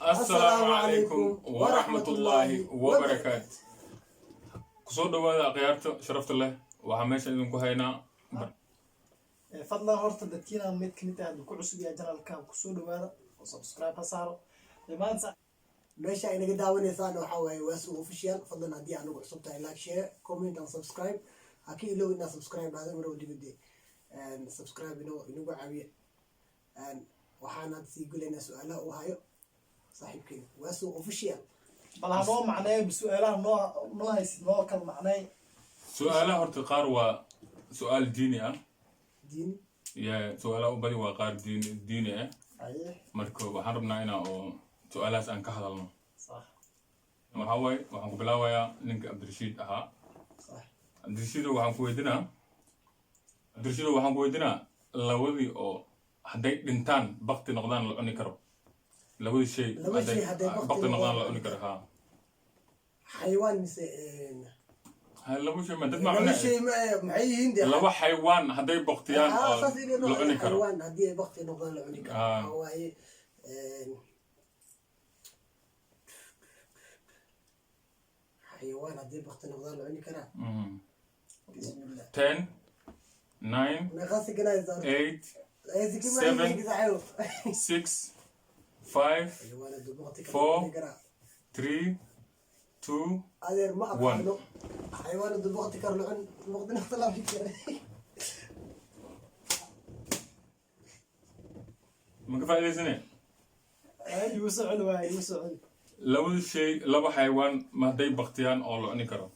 السلام عليكم ورحمة الله وبركاته. كسر دواء غيرت شرفت الله وحماش إنكم هنا. فضلا هورت dadkiina mid kamid ah ku cusub yahay channelka ku soo dhawaada oo subscribe saaro maanta meesha ay naga daawaneysaan waxa waaye Wasu official fadlan hadii aanu cusub tahay like share comment and subscribe hakii ilowina subscribe hada mar wadibade and subscribe inagu caawiye and waxaana sii guleynaa su'aalaha oo hayo saaxiibkeen Wasu official bal noo macnay su'aalaha noo haysid noo kal macnay سؤال هرت قار سؤال ديني دين يا سؤال أبدي وقار ديني ايه مركو وحربنا هنا أو سؤالات عن كهذا صح مرحبا وحنقول بلاويا لينك عبد الرشيد صح عبد الرشيد وحنقول يدنا عبد الرشيد وحنقول يدنا لودي أو حدي دنتان بقت نقدان لأني كرب لودي شيء بقت نقدان لأني كرب حيوان مثل هلا وش ما تسمع عنه شيء معي هندي لو حيوان هدي بقتيان لعني حيوان هدي بقتي نقدر لعني كرب هو حيوان هدي بقتي نقدر لعني كرب بسم الله 10 9 نغسل جنايز 8 7 6 5 4 3 2 أدير ما أقول حيوان الضباط كارلون مقدن اختلاف كثير ما كفاية لي سنة يوسع الواي يوسع لو الشيء لو حيوان ما هدي بختيان أو لو أني كرم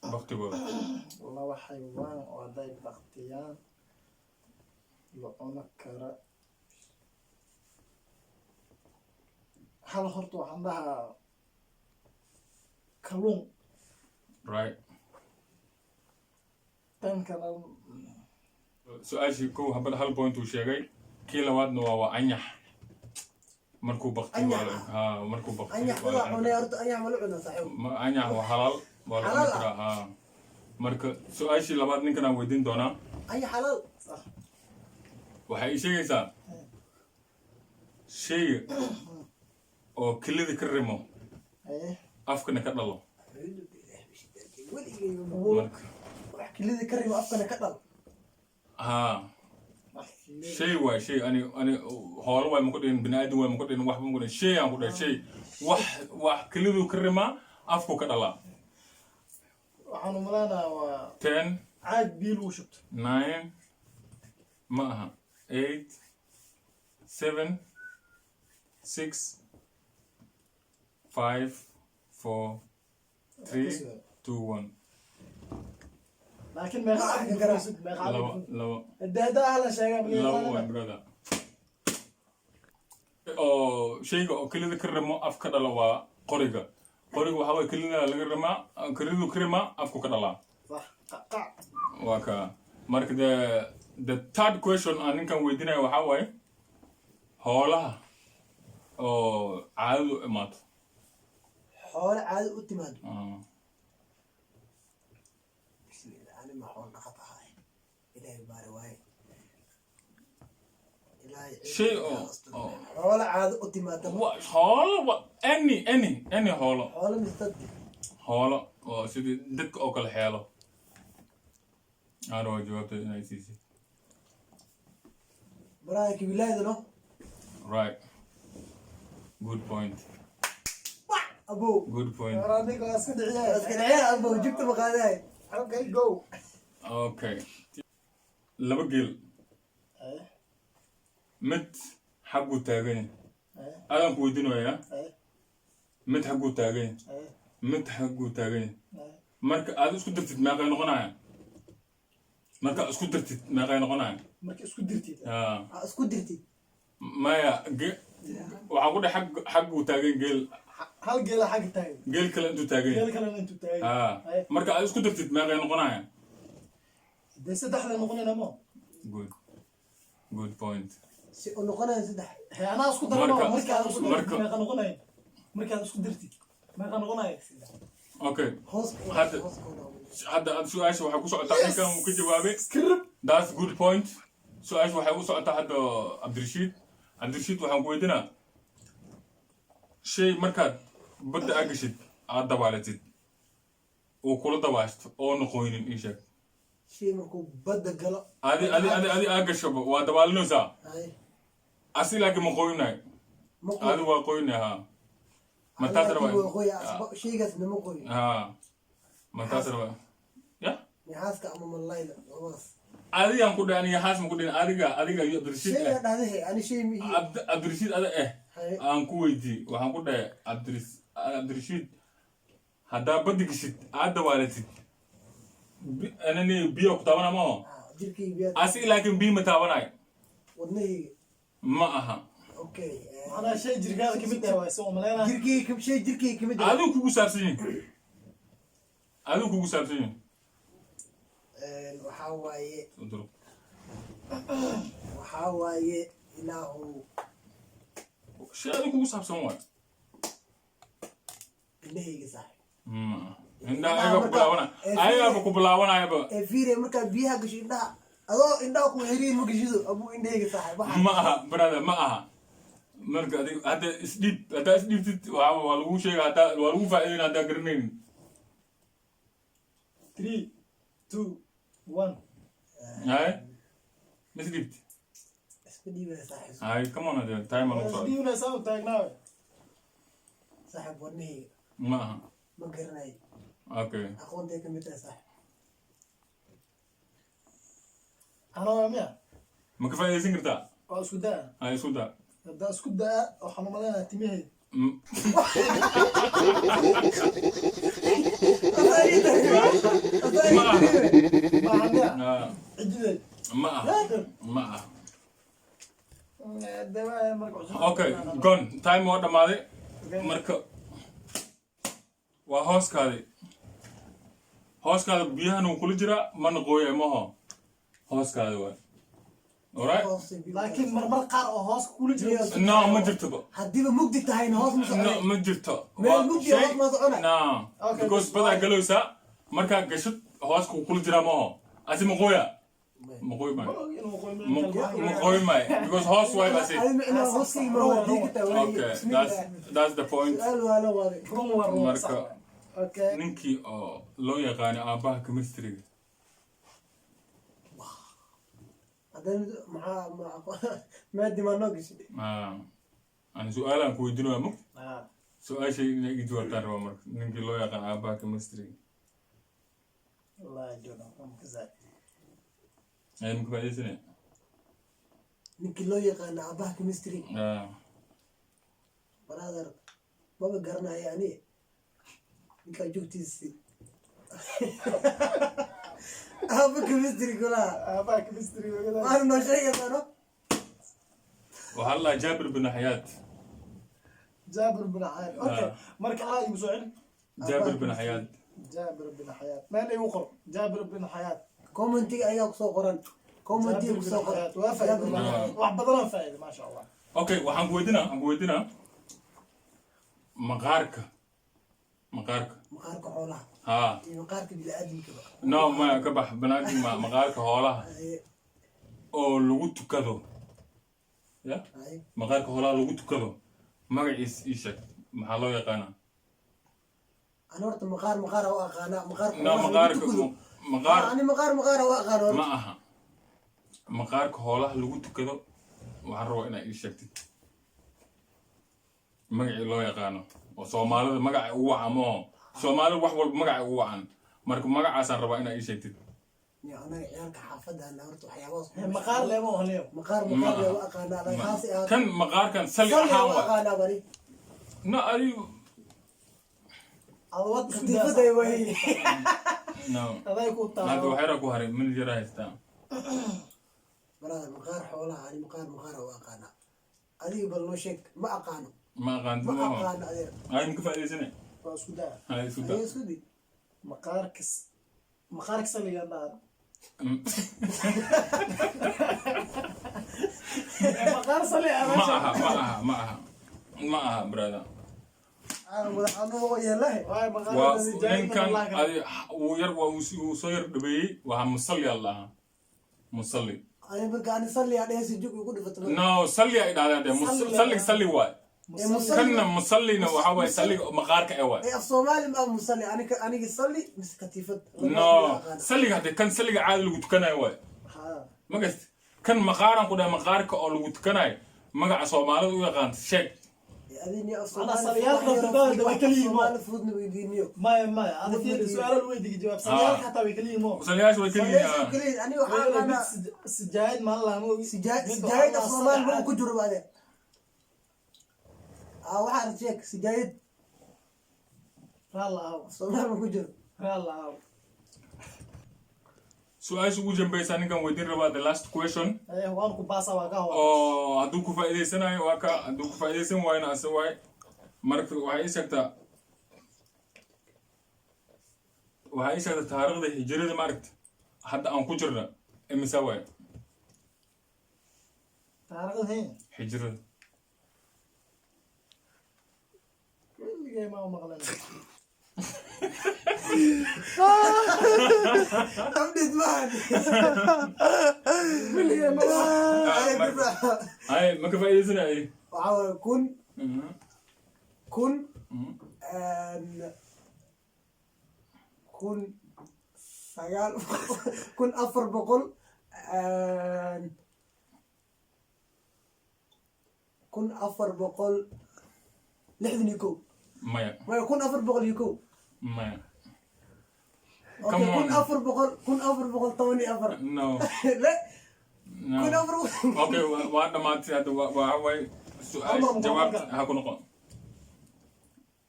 بختي بقى والله حيوان وهداي بختيان لو أنا كرا هل هرتو عندها كلون right tan kala سؤال كو هبل هل بوينت وشيء كيلا واد نوا أنيح مركو بختي ولا ها مركو بختي أنيح طلع هنا يرد أنيح ملعونة صحيح أنيح وحلال ولا نكرا ها مركو سؤال شيء لبعض نكنا ويدين دونا أنيح حلال صح وحي شيء إذا شيء أو كل ذكر رمو ايه أفكنا كدلو كل ذكر أفكنا كدل ها شيء واي شيء أنا هول واي مقدين بنادم واي مقدين واحد مقدين شيء أنا مقدين شيء واحد كل ذكر ما أفكو كدلا وحنو ملانا 10 عاد بيلو شفت 9 معها 8 7 6 5 4 3 2 1 لكن ما يخالف ما يخالف لو الدهدا هلا شيء لو برادة أو شيء كل ذكر ما أفكر الله قريقة وحاول كلنا ذكر ما كل ذكر ما أفكر الله صح قع وكا مرك the third question أنا كان ويدنا وحاول هلا أو عادو مات حول عاد أتماد بسم الله أنا ما حول نخطأ هاي إلهي بارواي شيء حول عاد أتماد هلا any هلا حول مستدي هلا سيدي دك أو كل حاله أنا جوابت إني سيسي برايك بلاد نو right good point أبو good point رانيك اسكت عيال بس كده عيال أبو جبت مقاداي اوكي جو okay لما قل ايه مت حقو تاغين ايه أنا كويدينو يا ايه مت حقو تاغين ايه مت حقو تاغين ايه مرك هذا اسكو درتي ما غاي نقنايا مرك اسكو درتي ما غاي نقنايا marka isku dirtid اسكو درتي ما يا waxaan ku dhahay xaq uu taagan geel hal geel xaq taagan geel kale intuu taagan geel kale intuu taagan marka aad isku dartid meeqay noqonayaan de saddexda noqonayna mo good point si oo noqonaya saddex ana isku darno marka meeqa noqonay marka isku dirtid meeqa noqonay okay hoos hadda su'aasha waxa ku socotaa ninkan uu ka jawaabay that's good point su'aasha waxa ku socotaa hadda Abdirashiid waxaan ku weydiinaa shay markaad badda agashid aad dabaalatid oo kula dabaashto oo noqoynin ii sheeg shay markuu badda galo adi aagashaba waa dabaalinaysaa hay asi laakiin ma qoynaay adi waa qoynay haa mataas raba shaygaas nama qoy haa mataas raba ya nihaaska ama malayda labadaas adigaan ku dhahay aniga haas ma ku dhahin adiga iyo abdirashiid shayga dhahdahe ani shay mihi abdirashiid ada aan ku weydiiyey waxaan ku dhahay abdirashiid haddaa badda geshid aad dabaalatid anani biyo ku taabana maaho jirkayga biyaad asi laakiin biyo ma taabanayo wadnahayga ma aha okay أنا شيء جرقاء كمية واسمه ملانا jirkayga kamid adigu kugu saabsan yihin waxaa waaye ilaahu shay adigu kugu saabsan waay indhahayga saaxib ayaaba ku bilaabanayaba fiire markaa biyaha gasho indhaha adoo indhaha ku xiriin ma gashido abuu indhahayga saaxib ma aha brother ma aha marka adig hadda isdhiibtid waa lagu sheega waa lagu faa'iideyna haddaa garanaynin 3 2 1 hay ma isdhiibti iska dhiibaya saaxib hay come on hadee time aan usoo ديونا ساو تاغناو saaxib wadnahayga ma aha ma garanayo okay aqoontay kamid tahay saaxib أنا واميا ma ka faa'iideysan kartaa واسودا hay isku daa هذا اسكودا وحنا ملانا تيمي ma aha ما عندنا Ah, عجل ma aha دواء مركز okay gone time waa dhamaaday marka waa hooskaada biyahan uu kula jiraa mana qooya maho hooskaada waay alright لكن مرمر قار أو هوس كل جري no ma jirtoba haddiiba mugdi tahayna hoos ma no soconay ma jirto meel mugdi hoos ma soconay no Okay, because badaa galowsaa markaa gashid hooska uu kula jiraa maho asi ma qooya ma qooy maayo ma qooy maayo because hoos waay basi adi micnaa hooskayga ma waa diigi tahay okay that's the point su'aal waa la waaday marka اوكي ninkii oo loo yaqaano aabaha chemistryga haddana maxaa maadi maa noo gashay ani su-aalaan ku weydiinaya mug اه su-aashay inay ii jawaabtaan raba marka ninkii loo yaqaan aabaha chemistryga الله يجونا كذا ay maka faa'iideysanaya ninkii loo yaqaano aabaha chemistry brother maba garanayo ani ninkaa joogtiisi aaba chemistry kulaha اباك مستري وكذا waana noo sheegaysano waxaa la dhahaa jaabir bin xayaat جابر بن حياة اوكي مرك الله يمسوعين jaabir bin xayaat جابر بن حياة ما اللي يوقر جابر بن حياة commentiga ayaa kusoo qoran commentiga جابر kusoo بن حياة qoran وافد واحد بدلنا فائدة ما شاء الله okay waxaan ku weydiinaa maqaarka maqaarka xoolaha haa iyo maqaarka bini'aadamkaba no maya ka bax banaadin maqaarka hoolaha oo lagu tukado ya ay maqaarka hoolaha lagu tukado magaciis ii sheeg maxaa loo yaqaanaa ana horta maqaar u aqaanaa no maqaarka ani maqaar u aqaano ma aha maqaarka hoolaha lagu tukado waxaan rabaa inaad ii sheegtid magacii loo yaqaano oo soomaalida magaca ugu wacan maho soomaalida wax walba magaca ugu wacan marka magacaasaan rabaa inaad ii sheegtid anaga ciyaalka xaafadana horta waxyaabahaas مقار لا مو هليو maqaar u aqaanaa lagaasi aad kan maqaarkan salli salli ahaan u waa aqaanaa bari no adigu عوض katiifaday way no هذا يكون hadda طاعة waxyara ku haray min jira haystaa brother maqaar xoolaha ani maqaar u aqaanaa adiga bal noo sheeg ma aqaano ma aqaanti ma maho aqaano adeer ay maka faa'iidaysane واسكودا hay isu ayaa daa isku di مقاركس اللي قال مقار صلي ma aha ma aha brother anoo yeelahay واي مقار waa الذي جاي من ninkan الله كان adi wuu yar waa uu soo yar dhabeeyey waa musalli allaha musalli ani marka ani salli aan dhehaysa jug igu dhifato no salli ay dhahdeen de salli waay كنا مصلينا وحاول يصلي مقارك أول اي الصومالي ما مصلي انا يصلي بس كتيفه نو صلي هذا كان صلي عاد لو تكنا أول ها ما قلت كان مقارن كده مقارك أو لو تكنا ما قع صومالي ويقان شيء اديني أنا الصومالي صليات ده وكليمه الصومالي فروض نبيدينيو ما هذا في السؤال الويدي جواب صليات حتى وكليمه وصلياش ويكلي كلين انا وحاجه السجايد ما الله مو سجايد الصومال مو كجرب بعدين واحد شيك سجايد الله الصومال مو كجرب الله سؤال شو جنبي ساني كان ودين ربع the last question ايه وان كو باسا واقا oo hadduu ku faa'iideysanayo waa ka hadduu ku faa'iideysan waayna ase waay marka waxay ii sheegtaa taariikhda hijrada maaragta hadda aan ku jirna imisa waay taariikhda hijrada اللي ما مغلنا أبدت معي هاي ما كفايدتنا ايه وعاول كن سيال كن أفر بقول كن أفر بقول لحظة يكون مايا ما يكون أفر بقول يكون مايا أوكي كن أفر بقول طوني أفر no لا كن أفر اوكي وهذا ما هذا وهاي سؤال جواب هاكو نقول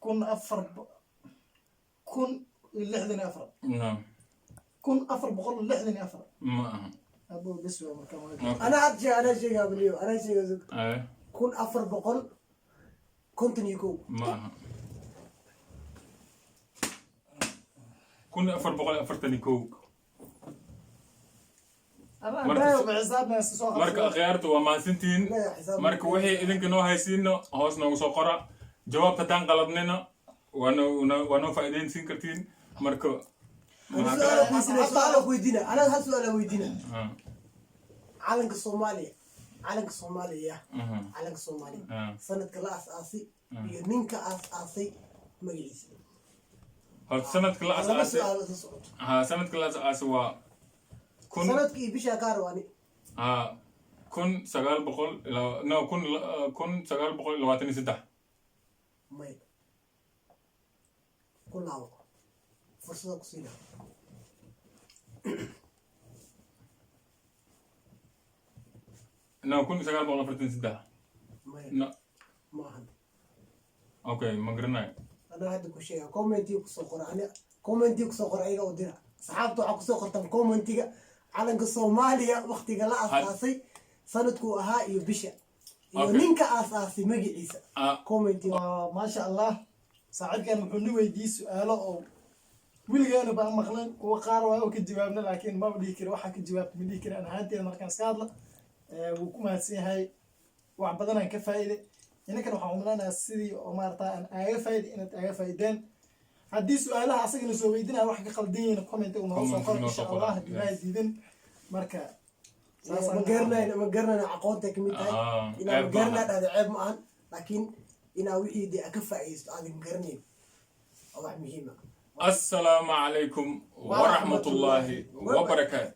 كن أفر كن اللحظة أفر نعم كن أفر بقول اللحظة أفر ما أبو بسوى مكان أنا شيء قبليو أنا شيء زك ايه كن أفر بقول كنت يكون ما كن أفر بقول أفرتني كوك أنا بايو بحسابنا سوق marka khiyaartu waa mahadsantihiin marka wixii idinka noo haysiino hoos noogu soo qora jawaabta taan qaladnina waa noo faa'iideynsiin kartiin marka سؤال ويدينا أنا هل سؤال ويدينا علنك الصومالي علنك الصومالي يا علنك الصومالي سنة كلاس آسي بينك آسي مجلس horta sanadka la asaasay sanadka la asaasay waa سنة كي بيش أكارواني 1900 ilaa no 1923 ماي كلها فرصة قصيرة no 1923 ماي no ما حد okay ma garanayo أنا هذا كل شيء كومنتي وكسوقر أنا كومنتي وكسوقر أيها ودينا صحابته عكسوقر تم كومنتي على الصومالية وقت قلا أساسي سندكو أها يبشة يونينك أساسي مجي عيسى كومنتي ما شاء الله ساعد كان محنو ويدي سؤاله أو ويلقينا بقى مخلن وقار وهو كجوابنا لكن ما بدي كده واحد كجواب بدي كده أنا هانتي أنا كان سكادلا وكم هالسي هاي وعبدنا كفايدة هنا كانوا حاولنا السيدي ومارتا أن أعرفايد إن أعرفايدين هدي سؤالها أصلا نسوي ويدنا واحد قلدين كومنت ونوصل إن شاء الله بما يزيدن مركا مقرنا عقودتك متاي إن مقرنا هذا عيب معن لكن إن وحي دي أكفى إيست هذا مقرنين أو مهمة السلام عليكم ورحمة الله وبركاته